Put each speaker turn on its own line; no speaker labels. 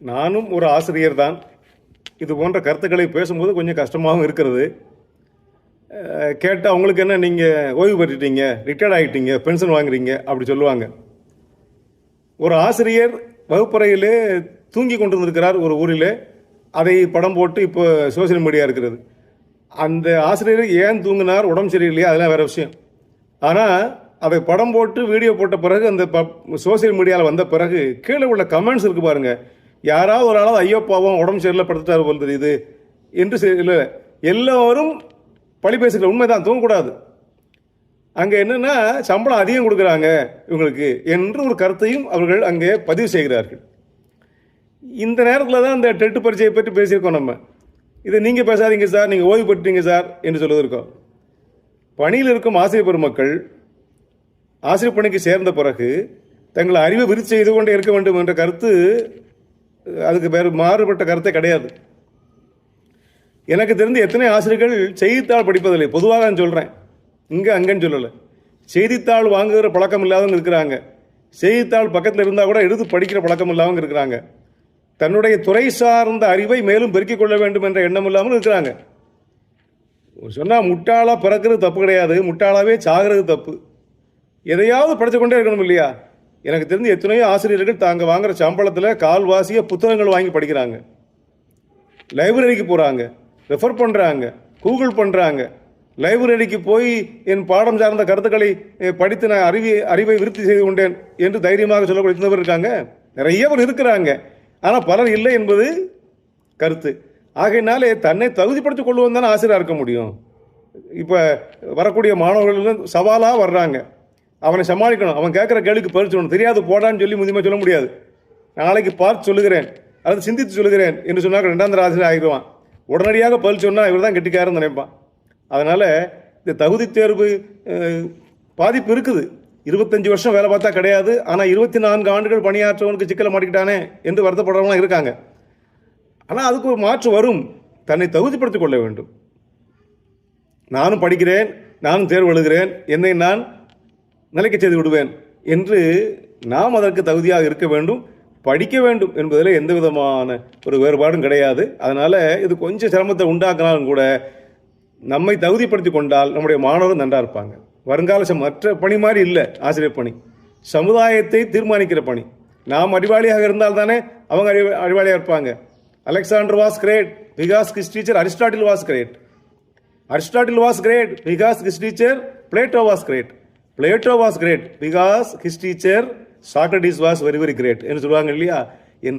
நானும் ஒரு ஆசிரியர் தான். இது போன்ற கருத்துக்களை பேசும்போது கொஞ்சம் கஷ்டமாகவும் இருக்கிறது. கேட்டால் அவங்களுக்கு என்ன, நீங்கள் ஓய்வு பெற்றுட்டீங்க, ரிட்டையர்ட் ஆகிட்டீங்க, பென்ஷன் வாங்குறீங்க அப்படி சொல்லுவாங்க. ஒரு ஆசிரியர் வகுப்பறையிலே தூங்கி கொண்டிருந்திருக்கிறார் ஒரு ஊரில். அதை படம் போட்டு இப்போ சோசியல் மீடியா இருக்கிறது. அந்த ஆசிரியர் ஏன் தூங்கினார், உடம்பு சரியில்லையா, அதெல்லாம் வேறு விஷயம். ஆனால் அதை படம் போட்டு வீடியோ போட்ட பிறகு அந்த சோசியல் மீடியாவில் வந்த பிறகு கீழே உள்ள கமெண்ட்ஸ் இருக்குது பாருங்கள். யாராவது ஒரு ஆளாவது ஐயோ பாவம் உடம்பு சரியில்லை படுத்துட்டார் போல் தெரியுது என்று இல்லை, எல்லோரும் பழி பேசுகிற உண்மைதான், தூங்கக்கூடாது. அங்கே என்னென்னா சம்பளம் அதிகம் கொடுக்குறாங்க இவங்களுக்கு என்று ஒரு கருத்தையும் அவர்கள் அங்கே பதிவு செய்கிறார்கள். இந்த நேரத்தில் தான் இந்த டெட்டு பரீட்சையை பற்றி பேசியிருக்கோம். நம்ம இதை நீங்கள் பேசாதீங்க சார், நீங்கள் ஓய்வு பெற்றீங்க சார் என்று சொல்லியிருக்கோம். பணியில் இருக்கும் ஆசிரியர் பெருமக்கள் ஆசிரியர் பணிக்கு சேர்ந்த பிறகு தங்களை அறிவை விருத்தி செய்து கொண்டே இருக்க வேண்டும் என்ற கருத்து, அதுக்கு வேறு மாறுபட்ட கருத்தே கிடையாது. எனக்கு தெரிந்து எத்தனை ஆசிரியர்கள் செய்தித்தாள் படிப்பதில்லை. பொதுவாக நான் சொல்கிறேன், இங்கே அங்கன்னு சொல்லலை. செய்தித்தாள் வாங்குகிற பழக்கம் இல்லாதவங்க இருக்கிறாங்க. செய்தித்தாள் பக்கத்தில் இருந்தால் கூட எடுத்து படிக்கிற பழக்கம் இல்லாதவங்க இருக்கிறாங்க. தன்னுடைய துறை சார்ந்த அறிவை மேலும் பெருக்கிக் கொள்ள வேண்டும் என்ற எண்ணம் இல்லாமல் இருக்கிறாங்க. சொன்னால் முட்டாளாக பிறக்கிறது தப்பு கிடையாது, முட்டாளாகவே சாகிறது தப்பு. எதையாவது படித்து கொண்டே இருக்கணும் இல்லையா? எனக்கு தெரிஞ்சு எத்தனையோ ஆசிரியர்கள் தாங்க வாங்குகிற சம்பளத்தில் கால்வாசிய புத்தகங்கள் வாங்கி படிக்கிறாங்க, லைப்ரரிக்கு போகிறாங்க, ரெஃபர் பண்ணுறாங்க, கூகுள் பண்ணுறாங்க. லைப்ரரிக்கு போய் என் பாடம் சார்ந்த கருத்துக்களை படித்து நான் அறிவை விருத்தி செய்து கொண்டேன் என்று தைரியமாக சொல்லக்கூடிய இருக்காங்க, நிறைய பேர் இருக்கிறாங்க. ஆனால் பலர் இல்லை என்பது கருத்து. ஆகையினாலே தன்னை தகுதிப்படுத்திக் கொள்ளுவோம் தானே ஆசிரியராக இருக்க முடியும். இப்போ வரக்கூடிய மாணவர்கள் சவாலாக வர்றாங்க, அவனை சமாளிக்கணும், அவன் கேட்குற கேள்விக்கு பதில் சொல்லணும். தெரியாது போடான்னு சொல்லி முதியமாக சொல்ல முடியாது. நாளைக்கு பார்த்து சொல்லுகிறேன் அல்லது சிந்தித்து சொல்லுகிறேன் என்று சொன்னாக்க ரெண்டாந்தர ஆசிரியர் ஆகிடுவான். உடனடியாக பதில் சொன்னால் இவர் தான் கெட்டிக்காரன்னு நினைப்பான். அதனால் இந்த தகுதி தேர்வு பாதிப்பு இருக்குது. 25 வருஷம் வேலை பார்த்தா கிடையாது, ஆனால் 24 ஆண்டுகள் பணியாற்றவனுக்கு சிக்கலை மாட்டிக்கிட்டானே என்று வருத்தப்படுறவங்களாம் இருக்காங்க. ஆனால் அதுக்கு ஒரு மாற்று வரும். தன்னை தகுதிப்படுத்திக் கொள்ள வேண்டும். நானும் படிக்கிறேன், நானும் தேர்வு எழுதுகிறேன், என்னை நான் நிலைக்க செய்து விடுவேன் என்று நாம் அதற்கு தகுதியாக இருக்க வேண்டும், படிக்க வேண்டும் என்பதில் எந்த விதமான ஒரு வேறுபாடும் கிடையாது. அதனால் இது கொஞ்சம் சிரமத்தை உண்டாக்கினாலும் கூட நம்மை தகுதிப்படுத்தி கொண்டால் நம்முடைய மாணவர்கள் நன்றாக இருப்பாங்க. வருங்கால மற்ற பணி மாதிரி இல்லை ஆசிரியர் பணி, சமுதாயத்தை தீர்மானிக்கிற பணி. நாம் அறிவாளியாக இருந்தால் தானே அவங்க அறிவாளியாக இருப்பாங்க. Alexander was great because his teacher Aristotle was great. Aristotle was great because his teacher Plato was great. Plato was great because his teacher Socrates was very very great என்று சொல்லுவாங்க இல்லையா?